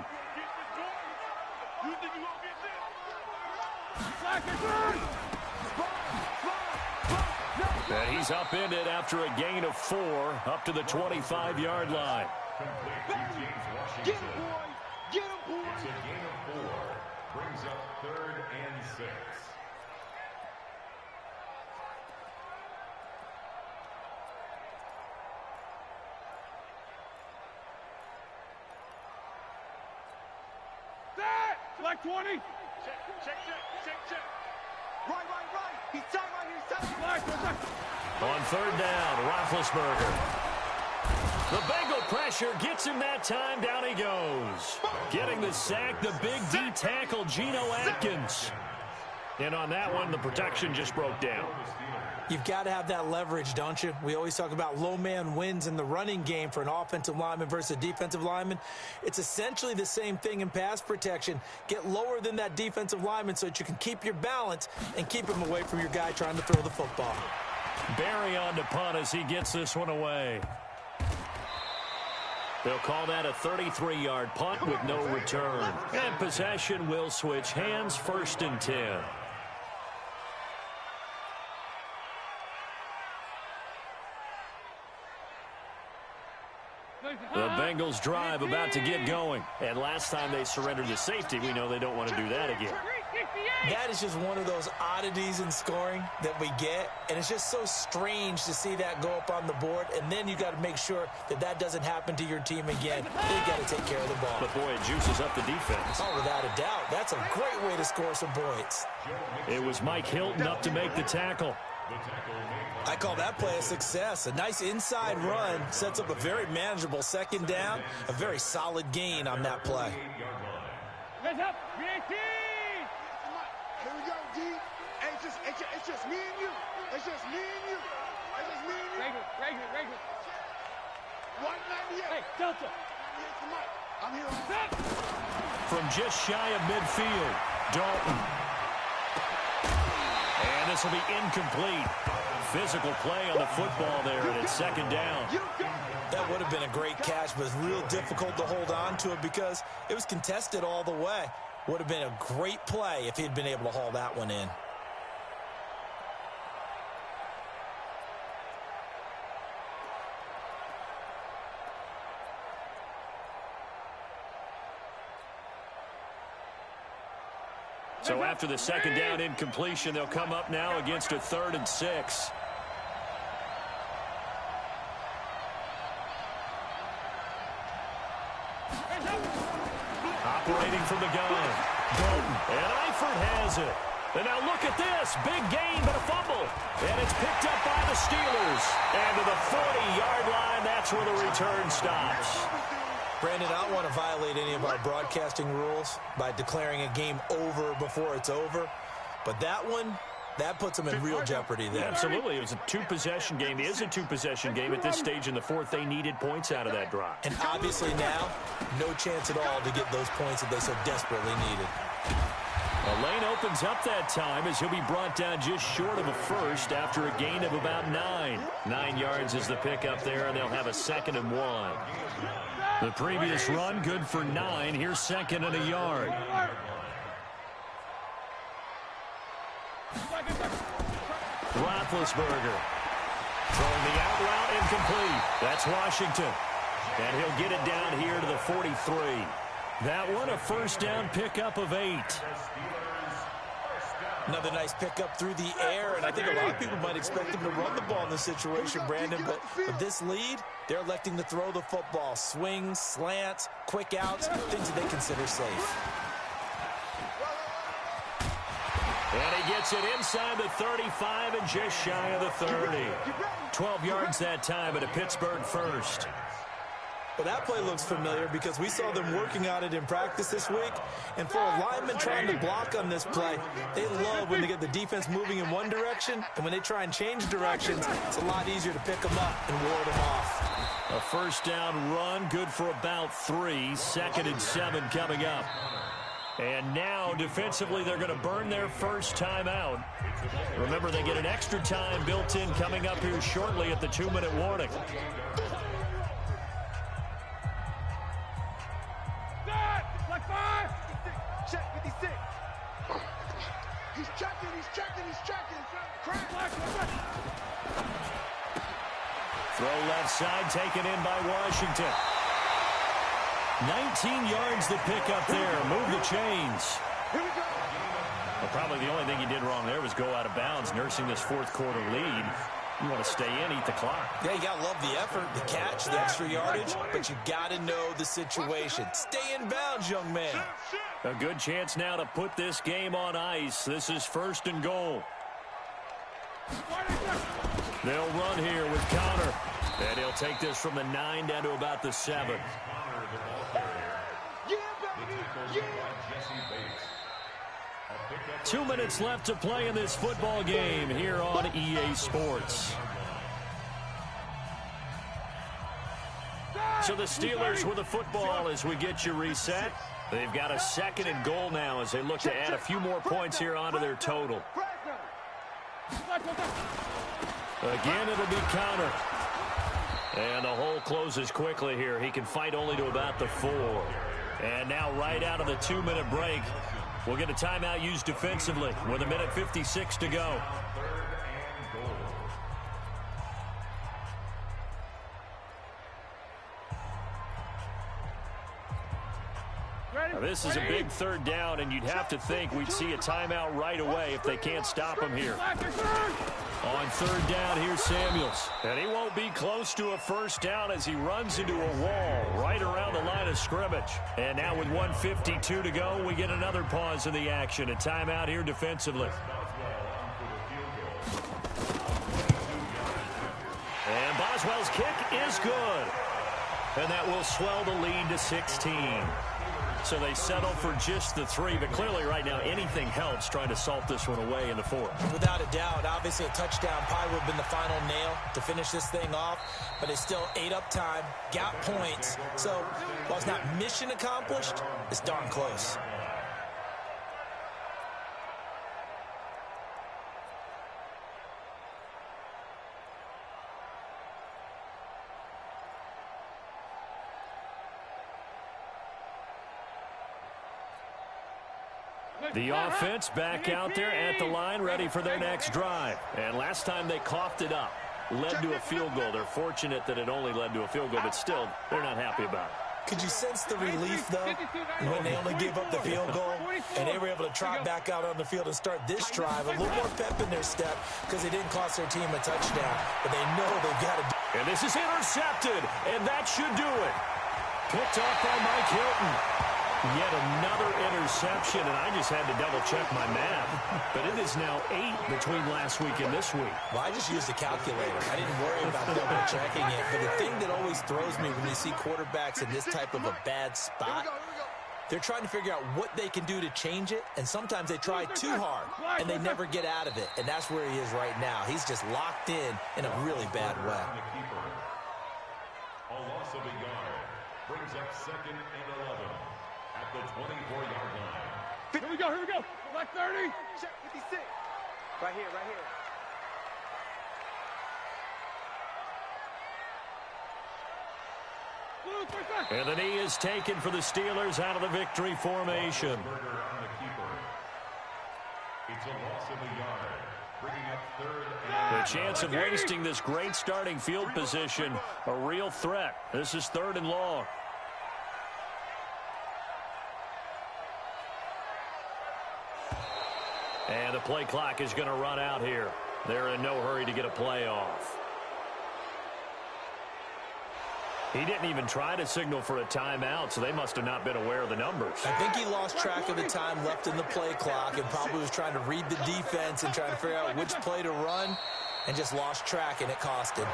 And he's upended after a gain of 4 up to the 25-yard line. Get him, boy! Get him, boy! It's a gain of 4. Brings up 3rd and 6. Select 20. Check. Right. He's tight right here. On 3rd down, Roethlisberger. The Bengal pressure gets him that time. Down he goes. Getting the sack, the big D tackle, Geno Atkins. And on that one, the protection just broke down. You've got to have that leverage, don't you? We always talk about low man wins in the running game for an offensive lineman versus a defensive lineman. It's essentially the same thing in pass protection. Get lower than that defensive lineman so that you can keep your balance and keep him away from your guy trying to throw the football. Barry on to punt as he gets this one away. They'll call that a 33-yard punt with no return. And possession will switch hands, 1st and 10. The Bengals drive about to get going. And last time they surrendered the safety, we know they don't want to do that again. That is just one of those oddities in scoring that we get, and it's just so strange to see that go up on the board, and then you got to make sure that that doesn't happen to your team again. You got to take care of the ball. But boy, it juices up the defense. Oh, without a doubt. That's a great way to score some points. It was Mike Hilton up to make the tackle. I call that play a success. A nice inside run sets up a very manageable 2nd down, a very solid gain on that play. Let's up, here we go, D. Hey, it's just me and you. It's just me and you. It's just me and you. Regular. 198. Hey, Delta. I'm here on top. From just shy of midfield, Dalton. And this will be incomplete. Physical play on the football there, and it's 2nd down. That would have been a great catch, but it's real difficult to hold on to it because it was contested all the way. Would have been a great play if he'd been able to haul that one in. So after the 2nd down incompletion, they'll come up now against a 3rd and 6. Operating from the gun. Dalton. And Eifert has it. And now look at this. Big gain, but a fumble. And it's picked up by the Steelers. And to the 40-yard line, that's where the return stops. Brandon, I don't want to violate any of our broadcasting rules by declaring a game over before it's over. But that one, that puts them in real jeopardy there. Yeah, absolutely. It was a 2-possession game. It is a 2-possession game at this stage in the 4th. They needed points out of that drive. And obviously now, no chance at all to get those points that they so desperately needed. A lane opens up that time as he'll be brought down just short of a 1st after a gain of about 9. 9 yards is the pickup there, and they'll have a 2nd and 1. The previous run good for 9. Here's 2nd and a yard. Roethlisberger throwing the out route incomplete. That's Washington. And he'll get it down here to the 43. That one a first down pickup of 8. Another nice pickup through the air, and I think a lot of people might expect him to run the ball in this situation, Brandon, but with this lead, they're electing to throw the football. Swings, slants, quick outs, things that they consider safe. And he gets it inside the 35 and just shy of the 30. 12 yards that time at a Pittsburgh first. Well, that play looks familiar because we saw them working on it in practice this week. And for a lineman trying to block on this play, they love when they get the defense moving in one direction. And when they try and change directions, it's a lot easier to pick them up and ward them off. A first down run, good for about 3. 2nd and 7 coming up. And now, defensively, they're going to burn their first timeout. Remember, they get an extra time built in coming up here shortly at the 2-minute warning. Check 56. He's checking. Throw left side, taken in by Washington. 19 yards the pick up there. Move the chains. Here we go. Well, probably the only thing he did wrong there was go out of bounds, nursing this fourth quarter lead. You want to stay in, eat the clock. Yeah, you got to love the effort, the catch, the extra yardage, but you got to know the situation. Stay in bounds, young man. A good chance now to put this game on ice. This is 1st and goal. They'll run here with Connor. And he'll take this from the 9 down to about the 7. Yeah, baby. 2 minutes left to play in this football game here on EA Sports. So the Steelers with the football as we get you reset. They've got a 2nd and goal now as they look to add a few more points here onto their total. Again, it'll be Connor. And the hole closes quickly here. He can fight only to about the 4. And now right out of the 2-minute break, we'll get a timeout used defensively with 1:56 to go. Now, this is a big 3rd down, and you'd have to think we'd see a timeout right away if they can't stop him here. On 3rd down, here's Samuels. And he won't be close to a first down as he runs into a wall right around the line of scrimmage. And now with 1:52 to go, we get another pause in the action. A timeout here defensively. And Boswell's kick is good. And that will swell the lead to 16. So they settle for just the 3, but clearly right now anything helps trying to salt this one away in the 4th. Without a doubt, obviously a touchdown probably would have been the final nail to finish this thing off, but it's still 8 up time, got points. So while it's not mission accomplished, it's darn close. The offense back out there at the line, ready for their next drive. And last time they coughed it up, led to a field goal. They're fortunate that it only led to a field goal, but still, they're not happy about it. Could you sense the relief, though, when they only gave up the field goal and they were able to trot back out on the field and start this drive? A little more pep in their step because they didn't cost their team a touchdown, but they know they've got to. And this is intercepted, and that should do it. Picked off by Mike Hilton. Yet another interception, and I just had to double-check my math. But it is now 8 between last week and this week. Well, I just used a calculator. I didn't worry about double-checking it. But the thing that always throws me when you see quarterbacks in this type of a bad spot, they're trying to figure out what they can do to change it, and sometimes they try too hard, and they never get out of it. And that's where he is right now. He's just locked in a really bad way. A loss of a yard brings up 2nd and 11. At the 24-yard line. Here we go. Black 30. Check 56. Right here. And the knee is taken for the Steelers out of the victory formation. It's a loss of a yard, bringing up 3rd and The chance of wasting this great starting field position, a real threat. This is 3rd and long. And the play clock is going to run out here. They're in no hurry to get a play off. He didn't even try to signal for a timeout, so they must have not been aware of the numbers. I think he lost track of the time left in the play clock and probably was trying to read the defense and trying to figure out which play to run and just lost track, and it cost him.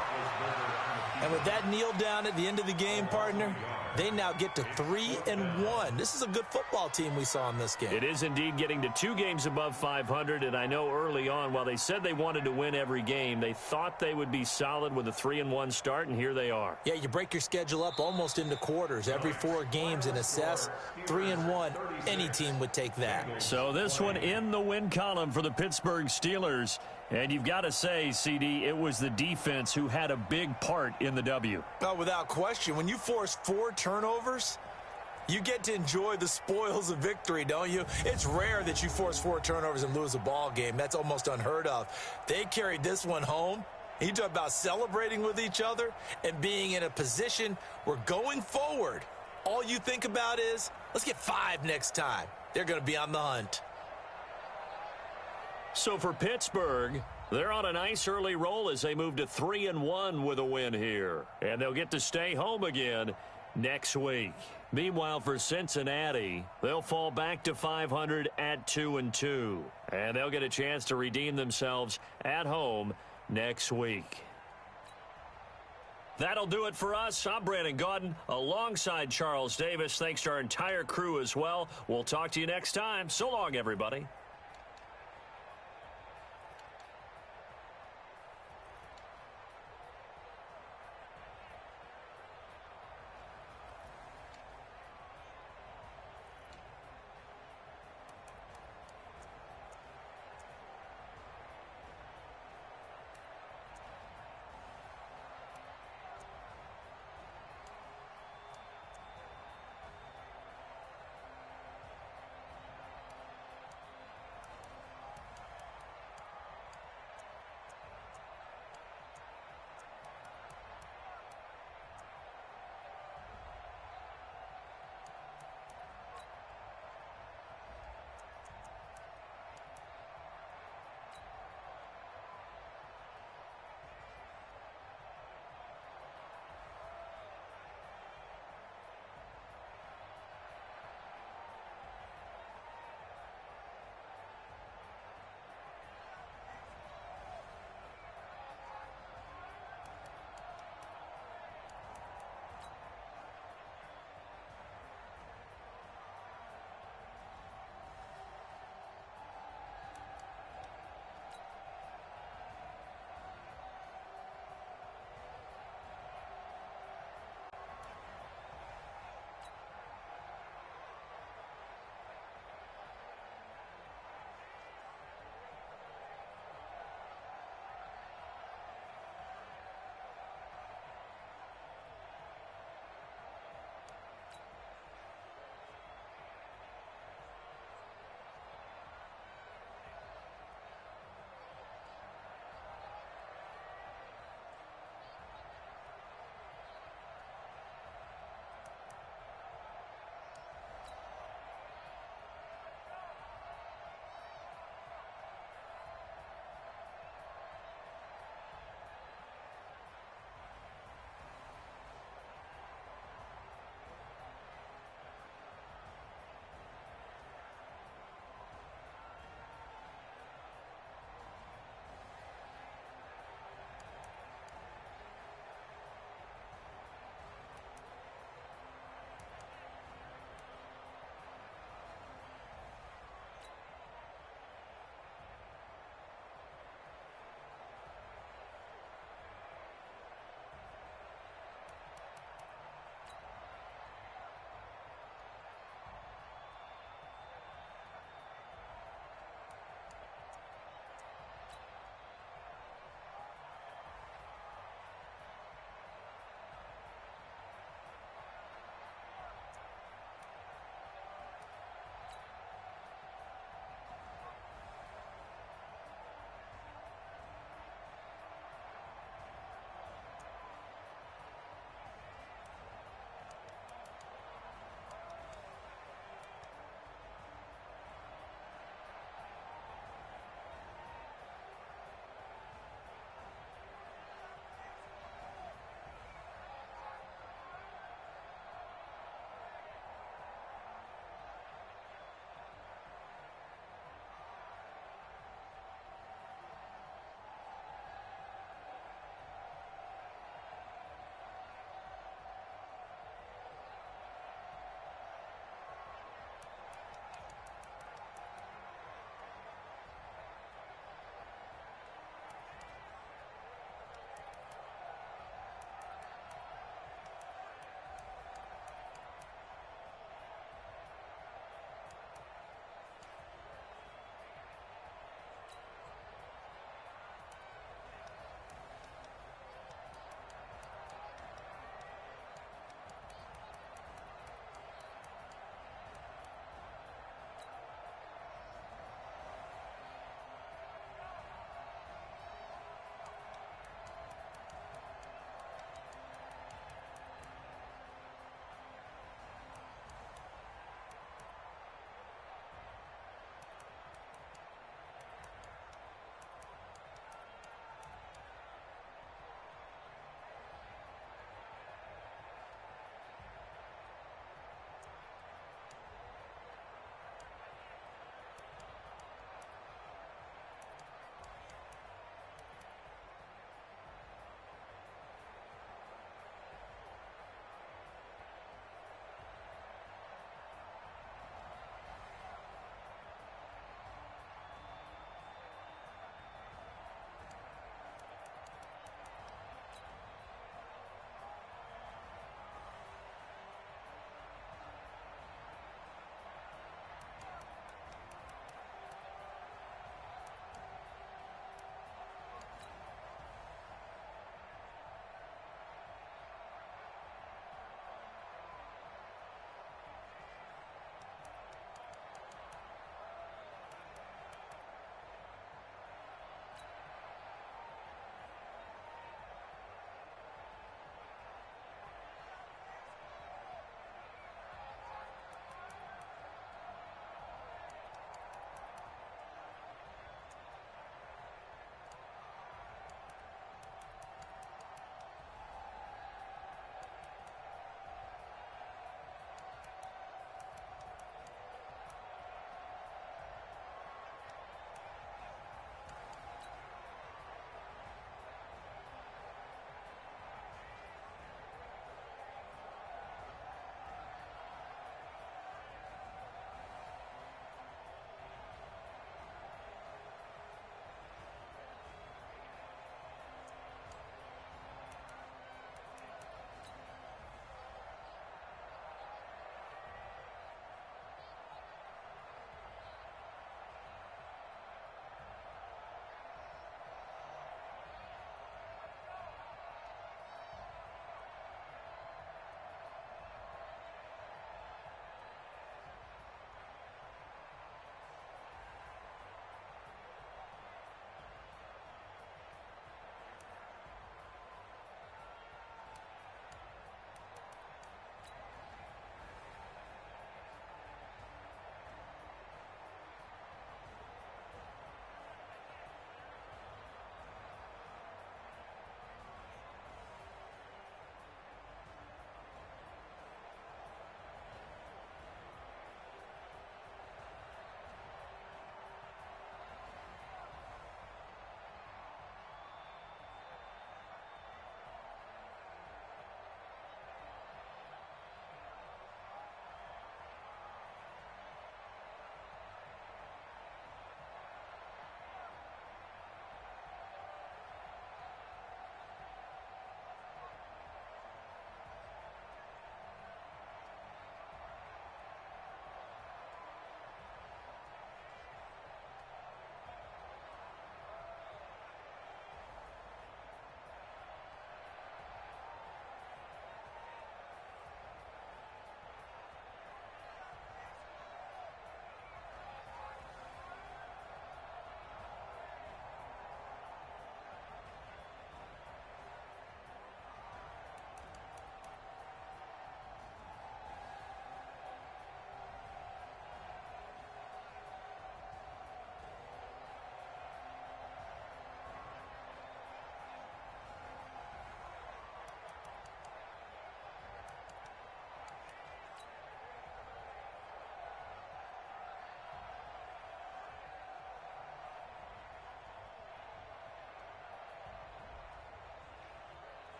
And with that kneel down at the end of the game, partner, they now get to 3-1. This is a good football team we saw in this game. It is indeed getting to 2 games above 500, and I know early on, while they said they wanted to win every game, they thought they would be solid with a 3-1 start, and here they are. Yeah, you break your schedule up almost into quarters, every 4 games, and assess 3-1. Any team would take that. So this one in the win column for the Pittsburgh Steelers. And you've got to say, CD, it was the defense who had a big part in the W. Oh, without question. When you force 4 turnovers, you get to enjoy the spoils of victory, don't you? It's rare that you force 4 turnovers and lose a ball game. That's almost unheard of. They carried this one home. You talk about celebrating with each other and being in a position where going forward, all you think about is, let's get 5 next time. They're going to be on the hunt. So for Pittsburgh, they're on a nice early roll as they move to 3-1 with a win here. And they'll get to stay home again next week. Meanwhile, for Cincinnati, they'll fall back to 500 at 2-2. And they'll get a chance to redeem themselves at home next week. That'll do it for us. I'm Brandon Gaudin alongside Charles Davis. Thanks to our entire crew as well. We'll talk to you next time. So long, everybody.